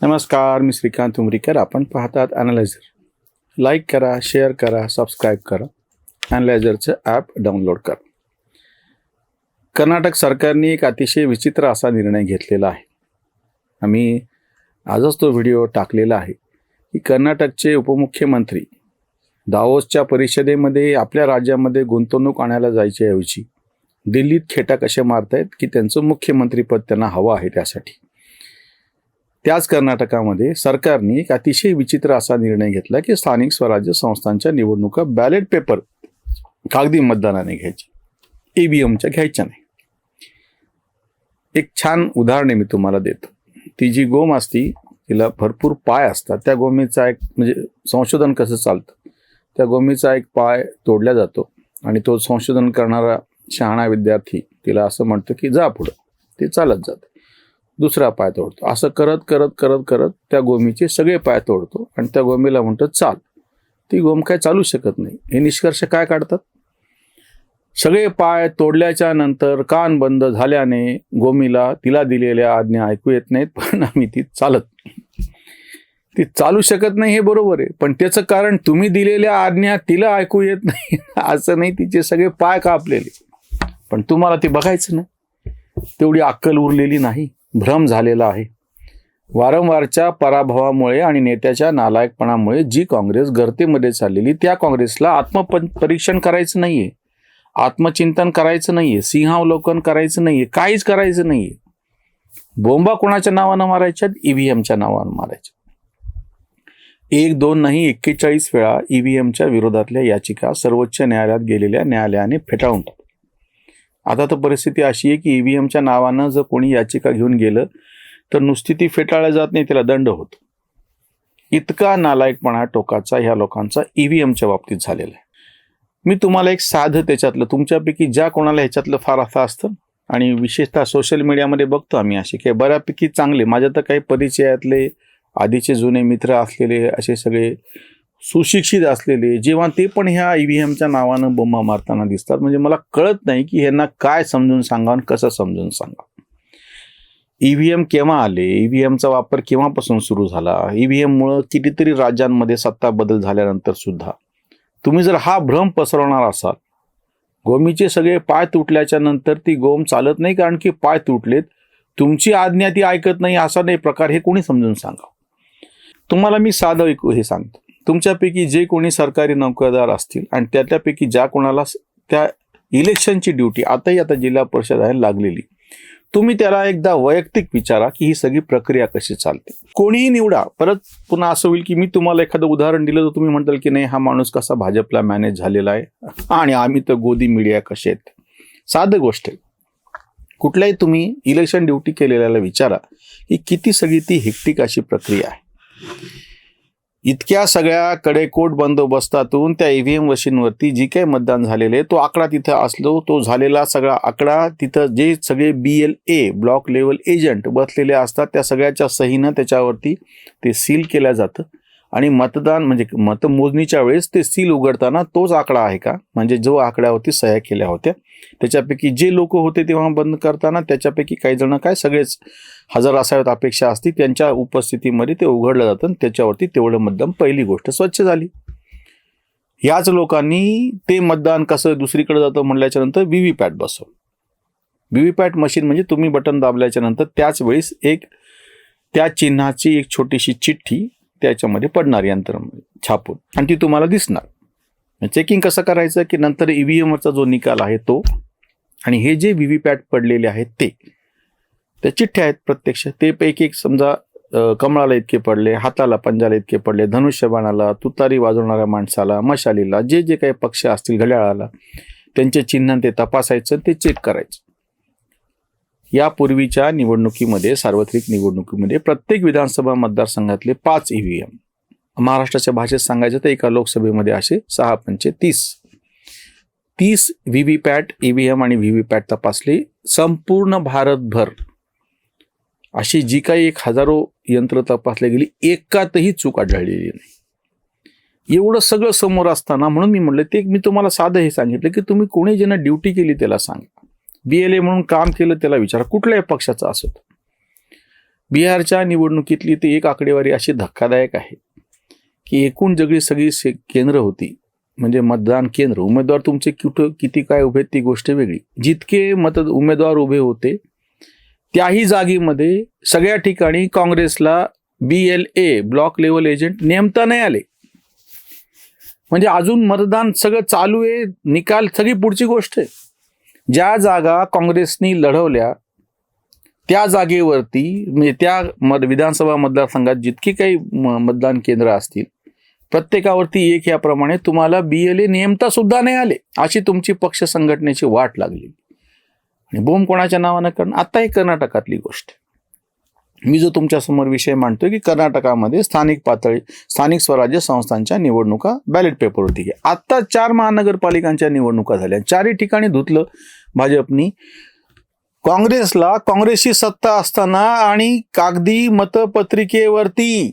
नमस्कार, मी श्रीकांत उमरीकर. आपण पाहतात ॲनालायझर. लाईक करा, शेअर करा, सबस्क्राईब करा. ॲनालायझरचं ॲप डाउनलोड करा. कर्नाटक सरकारने एक अतिशय विचित्र असा निर्णय घेतलेला आहे. आम्ही आजच तो व्हिडिओ टाकलेला आहे की कर्नाटकचे उपमुख्यमंत्री दावोसच्या परिषदेमध्ये आपल्या राज्यामध्ये गुंतवणूक आणायला जायच्याऐवजी दिल्लीत खेटा कसे मारतायत की त्यांचं मुख्यमंत्रीपद त्यांना हवं आहे. त्याच कर्नाटकामध्ये सरकारने एक अतिशय विचित्र असा निर्णय घेतला की स्थानिक स्वराज्य संस्थांच्या निवडणुका बॅलेट पेपर कागदी मतदानाने घ्यायची, EVMच्या घ्यायच्या नाही. एक छान उदाहरण मी तुम्हाला देतो. ती जी गोम असती तिला भरपूर पाय असतात. त्या गोमीचा एक म्हणजे संशोधन कसं चालतं, त्या गोमीचा एक पाय तोडला जातो आणि तो संशोधन करणारा शहाणा विद्यार्थी तिला असं म्हणतो की जा पुढं. ते चालत जाते, दुसरा पाय तोडतो. असं करत करत करत करत त्या गोमीचे सगळे पाय तोडतो आणि त्या गोमीला म्हणतो चाल. ती गोम काय चालू शकत नाही. हे निष्कर्ष काय काढतात? सगळे पाय तोडल्याच्या नंतर कान बंद झाल्याने गोमीला तिला दिलेल्या आज्ञा ऐकू येत नाहीत, परिणामी ती चालू शकत नाही. हे बरोबर आहे, पण त्याचं कारण तुम्ही दिलेल्या आज्ञा तिला ऐकू येत नाही असं नाही. तिचे सगळे पाय कापलेले, पण तुम्हाला ते बघायचं नाही. तेवढी अक्कल उरलेली नाही, भ्रम झालेला आहे. वारंवारच्या पराभवामुळे आणि नेत्याच्या नालायकपणामुळे जी काँग्रेस गर्तेमध्ये चाललेली, त्या काँग्रेसला आत्मपरीक्षण करायचं नाहीये, आत्मचिंतन करायचं नाहीये, सिंहावलोकन करायचं नाहीये, काहीच करायचं नाहीये. बोंबा कोणाच्या नावानं मारायच्यात? EVMच्या नावानं मारायच्या. 1-2 नाही 41 वेळा EVMच्या विरोधातल्या याचिका सर्वोच्च न्यायालयात गेलेल्या न्यायालयाने फेटाळून टाकल्या. आता तर परिस्थिती अशी आहे की EVMच्या नावानं जर कोणी याचिका घेऊन गेलं तर नुसती ती फेटाळल्या जात नाही, त्याला दंड होतो. इतका नालायकपणा टोकाचा ह्या लोकांचा EVMच्या बाबतीत झालेला आहे. मी तुम्हाला एक साधं त्याच्यातलं, तुमच्यापैकी ज्या कोणाला ह्याच्यातलं फार असं असतं आणि विशेषतः सोशल मीडियामध्ये बघतो आम्ही असे की बऱ्यापैकी चांगले, माझ्या तर काही परिचयातले आधीचे जुने मित्र असलेले असे सगळे सुशिक्षित असलेले, जेव्हा ते पण ह्या EVMच्या नावानं बोंबा मारताना दिसतात, म्हणजे मला कळत नाही की ह्यांना काय समजून सांगावं आणि कसं समजून सांगावं. EVM केव्हा आले, EVMचा वापर केव्हापासून सुरू झाला, EVMमुळं कितीतरी राज्यांमध्ये सत्ता बदल झाल्यानंतर सुद्धा तुम्ही जर हा भ्रम पसरवणार असाल, गोमीचे सगळे पाय तुटल्याच्या नंतर ती गोम चालत नाही कारण की पाय तुटलेत, तुमची आज्ञा ती ऐकत नाही, असा नाही प्रकार, हे कोणी समजून सांगावं. तुम्हाला मी साधं हे सांगतो. तुमच्यापैकी जे कोणी सरकारी नोकरदार असतील आणि त्यापैकी ज्या कोणाला त्या इलेक्शनची ड्युटी आता जिल्हा परिषद आहे लागलेली, तुम्ही त्याला एकदा वैयक्तिक विचारा की ही सगळी प्रक्रिया कशी चालते. कोणीही निवडा. परत पुन्हा असं होईल की मी तुम्हाला एखादं उदाहरण दिलं तर तुम्ही म्हणताल की नाही, हा माणूस कसा भाजपला मॅनेज झालेला आहे आणि आम्ही तर गोदी मीडिया कसे आहेत. साधं गोष्ट आहे. कुठल्याही तुम्ही इलेक्शन ड्युटी केलेल्याला विचारा की किती सगळी ती हेक्टिक अशी प्रक्रिया आहे. इतक्या सगळ्या कडेकोट बंदोबस्तातून त्या EVM मशीनवरती जी काही मतदान झालेले तो आकडा तिथं असलो, तो झालेला सगळा आकडा तिथं जे सगळे BLA ब्लॉक लेवल एजंट बसलेले असतात त्या सगळ्याच्या सहीनं त्याच्यावरती ते सील केलं जातं आणि मतदान म्हणजे मतमोजणीच्या वेळेस ते सील उघडताना तोच आकडा आहे का, म्हणजे जो आकड्यावरती सह्या केल्या होत्या त्याच्यापैकी जे लोक होते तेव्हा बंद करताना त्याच्यापैकी काही जण काय सगळेच हजर असाव्यात अपेक्षा असती, त्यांच्या उपस्थितीमध्ये ते उघडलं जातं आणि त्याच्यावरती तेवढं मतदान, पहिली गोष्ट स्वच्छ झाली. ह्याच लोकांनी ते मतदान कसं दुसरीकडे जातं म्हटल्याच्या नंतर VVPAT बसवलं. VVPAT मशीन म्हणजे तुम्ही बटन दाबल्याच्या नंतर त्याच वेळेस एक त्या चिन्हाची एक छोटीशी चिठ्ठी त्याच्यामध्ये पडणार यंत्र छापून आणि ती तुम्हाला दिसणार. चेकिंग कसं करायचं की नंतर EVMवरचा जो निकाल आहे तो आणि हे जे VVPAT पडलेले आहेत ते त्या चिठ्ठ्या आहेत प्रत्यक्ष. ते पैकी एक समजा कमळाला इतके पडले, हाताला पंजाला इतके पडले, धनुष्यबाणाला, तुतारी वाजवणाऱ्या माणसाला, मशालीला, जे जे काही पक्ष असतील घड्याळाला, त्यांचे चिन्ह ते तपासायचं, ते चेक करायचं. यापूर्वीच्या निवडणुकीमध्ये, सार्वत्रिक निवडणुकीमध्ये प्रत्येक विधानसभा मतदारसंघातले 5 EVM, महाराष्ट्राच्या भाषेत सांगायचं तर एका लोकसभेमध्ये असे 6×5 VVPAT EVM आणि VVPAT तपासले. संपूर्ण भारतभर अशी जी काही 1000 यंत्र तपासली गेली, एकातही चूक आढळलेली नाही. एवढं सगळं समोर असताना म्हणून मी म्हटलं ते मी तुम्हाला साधं हे सांगितलं की तुम्ही कोणी ज्यांना ड्युटी केली त्याला सांगा, BLA म्हणून काम केलं त्याला विचारा, कुठल्याही पक्षाचा असो. बिहारच्या निवडणुकीतली ती एक आकडेवारी अशी धक्कादायक आहे की एकूण सगळी केंद्र होती, म्हणजे मतदान केंद्र, उमेदवार तुमचे किती काय उभे ती गोष्ट वेगळी, जितके उमेदवार उभे होते त्याही जागीमध्ये सगळ्या ठिकाणी काँग्रेसला BLA ब्लॉक लेवल एजंट नेमता नाही आले. म्हणजे अजून मतदान सगळं चालू आहे, निकाल सगळी पुढची गोष्ट आहे. ज्या जागा काँग्रेसनी लढवल्या त्या जागेवरती म्हणजे त्या विधानसभा मतदारसंघात जितकी काही मतदान केंद्र असतील प्रत्येकावरती एक याप्रमाणे तुम्हाला BLA नेमता सुद्धा नाही आले, अशी तुमची पक्ष संघटनेची वाट लागली. आणि बोंब कोणाच्या नावानं करणं. आता ही कर्नाटकातली गोष्ट मी जो तुमच्या समोर विषय मांडतोय की कर्नाटकामध्ये स्थानिक स्वराज्य संस्थांच्या निवडणुका बॅलेट पेपरवरती आता 4 महानगरपालिकांच्या निवडणुका झाल्या. 4ही ठिकाणी धुतलं भाजपनी. काँग्रेसची सत्ता असताना आणि कागदी मतपत्रिकेवरती.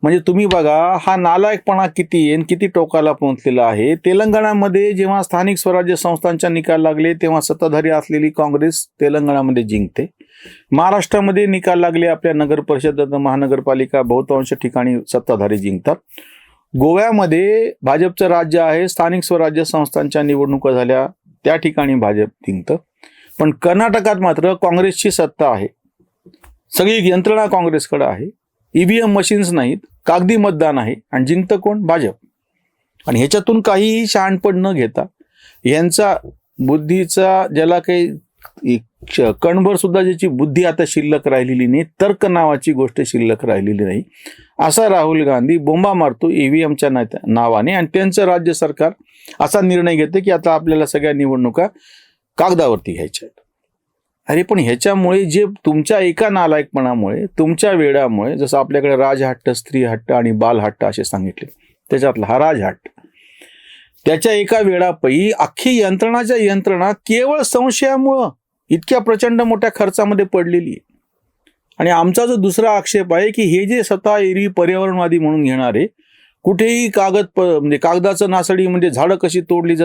म्हणजे तुम्ही बघा हा नालायकपणा किती आहे, किती टोकाला पोहोचलेला आहे. तेलंगणामध्ये जेव्हा स्थानिक स्वराज्य संस्थांच्या निकाल लागले तेव्हा सत्ताधारी असलेली काँग्रेस तेलंगणामध्ये जिंकते. महाराष्ट्रामध्ये निकाल लागले आपल्या नगर परिषद महानगरपालिका बहुतांश ठिकाणी सत्ताधारी जिंकतात. गोव्यामध्ये भाजपचं राज्य आहे, स्थानिक स्वराज्य संस्थांच्या निवडणुका झाल्या त्या ठिकाणी भाजप जिंकतं. पण कर्नाटकात मात्र काँग्रेसची सत्ता आहे, सगळी यंत्रणा काँग्रेसकडे आहे, EVM मशीन्स नाहीत, कागदी मतदान आहे आणि जिंकतं कोण? भाजप. आणि ह्याच्यातून काहीही शहाणपण न घेता यांचा बुद्धीचा ज्याला काही कणभर सुद्धा ज्याची बुद्धी आता शिल्लक राहिलेली नाही, तर्क नावाची गोष्ट शिल्लक राहिलेली नाही, असा राहुल गांधी बोंबा मारतो EVMच्या नावाने. आणि त्यांचं राज्य सरकार असा निर्णय घेते की आता आपल्याला सगळ्या निवडणुका कागदावरती घ्यायच्या आहेत. अरे पण ह्याच्यामुळे जे तुमच्या एका नालायकपणामुळे, तुमच्या वेळामुळे, जसं आपल्याकडे राजहट्ट, स्त्री हट्ट आणि बालहट्ट असे सांगितले, त्याच्यातला हा राजहट्ट, त्याच्या एका वेळापैकी अख्खी यंत्रणा केवळ संशयामुळं इतक्या प्रचंड मोठ्या खर्चामध्ये पडलेली आहे. आणि आमचा जो दुसरा आक्षेप आहे की हे जे स्वतः एरवी पर्यावरणवादी म्हणून घेणारे कुठेही म्हणजे कागदाचं नासडी, म्हणजे झाडं कशी तोडली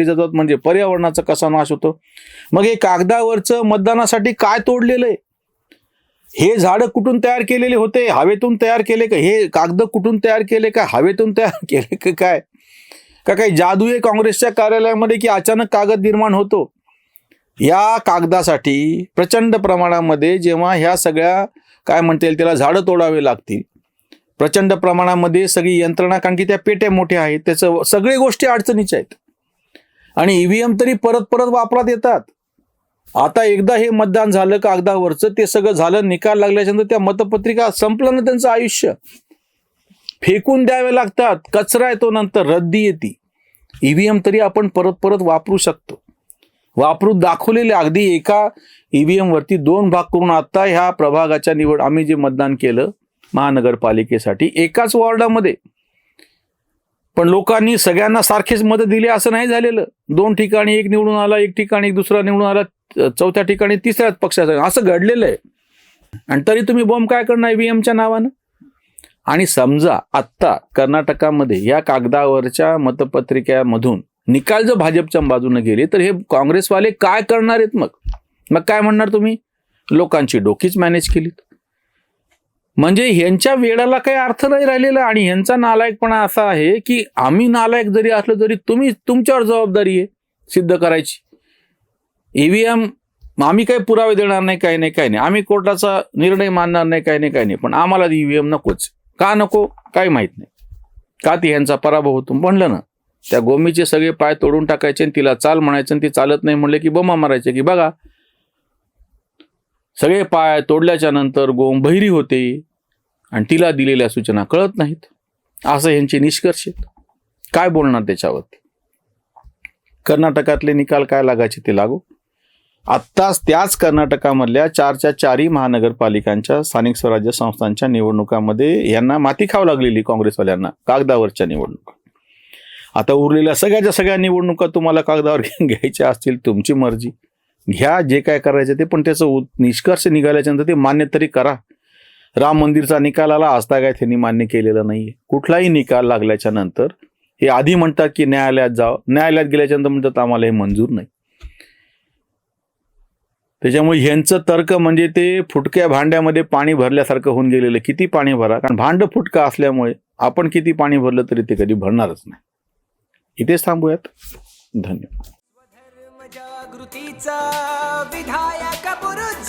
जातात म्हणजे पर्यावरणाचा कसा नाश होतो. मग हे कागदावरचं मतदानासाठी काय तोडलेलं आहे? हे झाडं कुठून तयार केलेले होते? हवेतून तयार केले का? हे कागद कुठून तयार केले का? हवेतून तयार केले का? काय का काही जादू आहे काँग्रेसच्या कार्यालयामध्ये की अचानक कागद निर्माण होतो? या कागदासाठी प्रचंड प्रमाणामध्ये जेव्हा ह्या सगळ्या काय म्हणता येईल त्याला झाडं तोडावे लागतील, प्रचंड प्रमाणामध्ये सगळी यंत्रणा, कारण की त्या पेट्या मोठ्या आहेत, त्याचं सगळ्या गोष्टी अडचणीच्या आहेत. आणि EVM तरी परत वापरात येतात. आता एकदा हे मतदान झालं कागदावरचं, ते सगळं झालं, निकाल लागल्याच्यानंतर त्या मतपत्रिका संपलं ना त्यांचं आयुष्य, फेकून द्यावे लागतात, कचरा येतो, नंतर रद्दी येते. EVM तरी आपण परत वापरू शकतो. वापरून दाखवलेले अगदी एका EVM वरती 2 भाग करून आता ह्या प्रभागाच्या आम्ही जे मतदान केलं महानगरपालिकेसाठी एकाच वॉर्डामध्ये, पण लोकांनी सगळ्यांना सारखेच मतं दिले असं नाही झालेलं. 2 ठिकाणी एक निवडून आला, एक ठिकाणी एक दुसरा निवडून आला, 4थ्या ठिकाणी तिसऱ्याच पक्षाचा, असं घडलेलं आहे. आणि तरी तुम्ही बॉम्ब काय करणार EVMच्या नावानं? आणि समजा आत्ता कर्नाटकामध्ये या कागदावरच्या मतपत्रिकेमधून निकाल जर भाजपच्या बाजूने गेले तर हे काँग्रेसवाले काय करणार आहेत? मग काय म्हणणार तुम्ही? लोकांची डोकीच मॅनेज केलीत. म्हणजे ह्यांच्या वेळाला काही अर्थ नाही राहिलेला. आणि ह्यांचा नालायकपणा असा आहे की आम्ही नालायक जरी असलो तरी तुमच्यावर जबाबदारी आहे सिद्ध करायची. EVM आम्ही काही पुरावे देणार नाही, काही नाही, आम्ही कोर्टाचा निर्णय मानणार नाही, काही नाही, पण आम्हाला EVM नकोच. का नको? काही माहित नाही. का ती ह्यांचा पराभव होतो म्हणलं ना, त्या गोमीचे सगळे पाय तोडून टाकायचे आणि तिला चाल म्हणायचं, आणि ती चालत नाही म्हणले की बोंबा मारायचे की बघा सगळे पाय तोडल्याच्या नंतर गोम बहिरी होते आणि तिला दिलेल्या सूचना कळत नाहीत. असं यांचे निष्कर्ष आहेत. काय बोलणार त्याच्यावरती? कर्नाटकातले निकाल काय लागायचे ते लागू. आत्ताच त्याच कर्नाटकामधल्या 4च्या 4ही महानगरपालिकांच्या स्थानिक स्वराज्य संस्थांच्या निवडणुकामध्ये यांना माती खावं लागलेली काँग्रेसवाल्यांना, कागदावरच्या निवडणुका. आता उरलेल्या सगळ्या निवडणुका तुम्हाला कागदावर घ्यायच्या असतील, तुमची मर्जी, घ्या जे काय करायचं ते, पण त्याचं निष्कर्ष निघाल्याच्यानंतर ते मान्य तरी करा. राम मंदिरचा निकाल आला, असता काय त्यांनी मान्य केलेलं नाहीये. कुठलाही निकाल लागल्याच्या नंतर हे आधी म्हणतात की न्यायालयात जावं, न्यायालयात गेल्याच्यानंतर म्हणतात आम्हाला हे मंजूर नाही. त्याच्यामुळे ह्यांचं तर्क म्हणजे ते फुटक्या भांड्यामध्ये पाणी भरल्यासारखं होऊन गेलेलं. किती पाणी भरा, कारण भांड फुटका असल्यामुळे आपण किती पाणी भरलं तरी ते कधी भरणारच नाही. इथेच थांबूयात. धन्यवाद. जागृतीचा विधायक बुरुज